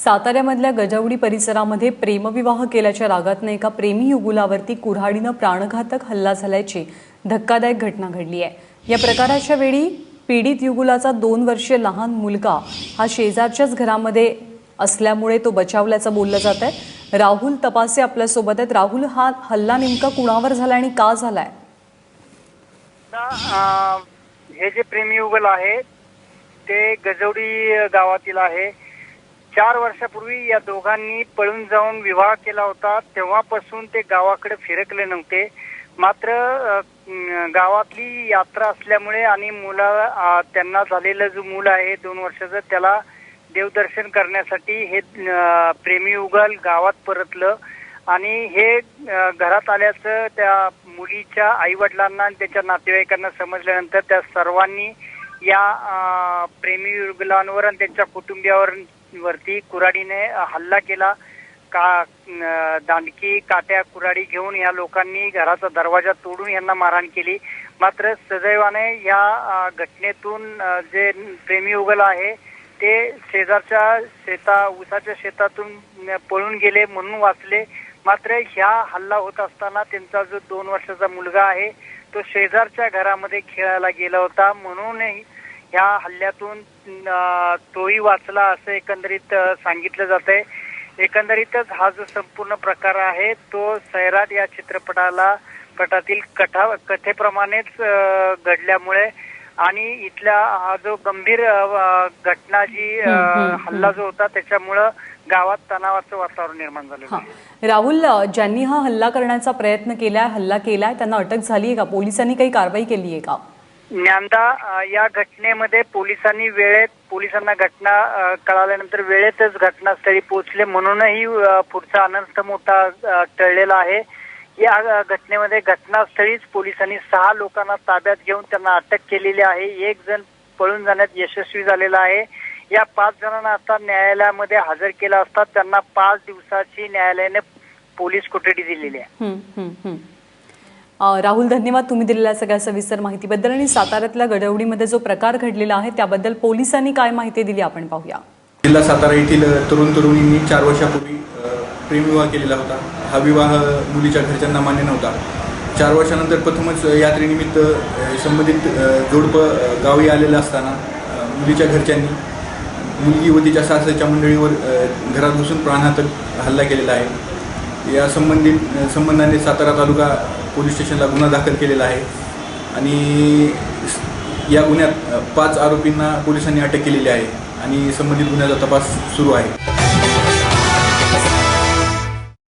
साताऱ्यामधल्या गजवडी परिसरामध्ये प्रेमविवाह केल्याच्या रागातनं एका प्रेमी युगुलावरती कुऱ्हाडीनं प्राणघातक हल्ला झाल्याची धक्कादायक घटना घडली आहे। या प्रकाराच्या वेळी पीडित युगुलाचा 2 वर्षीय लहान मुलगा हा शेजारच्याच घरामध्ये असल्यामुळे तो बचावल्याचं बोललं जात आहे। राहुल तपासे आपल्यासोबत आहेत। राहुल, हा हल्ला नेमका कुणावर झाला आणि का झालाय? हे जे प्रेमी युगल आहे ते गजवडी गावातील आहे। 4 वर्षापूर्वी या दोघांनी पळून जाऊन विवाह केला होता। तेव्हापासून ते गावाकडे फिरकले नव्हते। मात्र गावातली यात्रा असल्यामुळे आणि त्यांना झालेलं जो मूल आहे 2 वर्षाचं, त्याला देवदर्शन करण्यासाठी हे प्रेमी युगल गावात परतलं आणि हे घरात आल्याचं त्या मुलीच्या आईवडिलांना आणि त्याच्या नातेवाईकांना समजल्यानंतर त्या सर्वांनी या प्रेमी युगलांवर आणि त्यांच्या कुटुंबियावरती कुऱ्हाडीने हल्ला केला। दांडकी, काट्या, कुऱ्हाडी घेऊन या लोकांनी घराचा दरवाजा तोडून यांना मारहाण केली। मात्र सदैवाने या घटनेतून जे प्रेमी युगल आहे ते शेजारच्या ऊसाच्या शेतातून पळून गेले म्हणून वाचले। मात्र ह्या हल्ला होत असताना त्यांचा जो 2 वर्षाचा मुलगा आहे तो शेजारच्या घरामध्ये खेळायला गेला होता, म्हणून ह्या हल्ल्यातून तोही वाचला असं एकंदरीत सांगितलं जातंय। एकंदरीतच हा जो संपूर्ण प्रकार आहे तो सैराट या चित्रपटातील कथेप्रमाणेच घडल्यामुळे आणि इथला हा जो गंभीर घटना जी हल्ला जो होता त्याच्यामुळे गावात तणावाचं वातावरण निर्माण झालं आहे। राहुल, ज्यांनी हा हल्ला करण्याचा प्रयत्न केलाय त्यांना अटक झाली आहे का? पोलिसांनी काही कारवाई केली आहे का? न्यांदा या घटनेमध्ये पोलिसांना घटना कळाल्यानंतर वेळेतच घटनास्थळी पोहोचले, म्हणूनही पुढचा अनर्थ मोठा टळलेला आहे। या घटनेमध्ये घटनास्थळीच पोलिसांनी 6 लोकांना ताब्यात घेऊन त्यांना अटक केलेली आहे। 1 जण पळून जाण्यात यशस्वी झालेला आहे। या 5 जणांना आता न्यायालयामध्ये हजर केला असता त्यांना 5 दिवसाची न्यायालयाने पोलीस कोठडी दिलेली आहे। राहुल, धन्यवाद तुम्ही दिलेल्या सगळ्या सविस्तर माहितीबद्दल। आणि साताऱ्यातल्या गडवडीमध्ये जो प्रकार घडलेला आहे त्याबद्दल पोलिसांनी काय माहिती दिली आपण पाहूया। जिल्हा सातारा येथील तरुणींनी 4 वर्षापूर्वी प्रेमविवाह केलेला होता। हा विवाह मुलीच्या घरच्यांना मान्य नव्हता। 4 वर्षानंतर प्रथमच यात्रेनिमित्त संबंधित जोडपं गावी आलेलं असताना मुलीच्या घरच्यांनी मुलगी व तिच्या सासरच्या मंडळीवर घरात घुसून प्राणघातक हल्ला केलेला आहे। या संबंधाने सातारा तालुका पोलीस स्टेशनला गुन्हा दाखल केलेला आहे आणि या गुन्ह्यात 5 आरोपींना पोलिसांनी अटक केलेली आहे आणि संबंधित गुन्ह्याचा तपास सुरू आहे।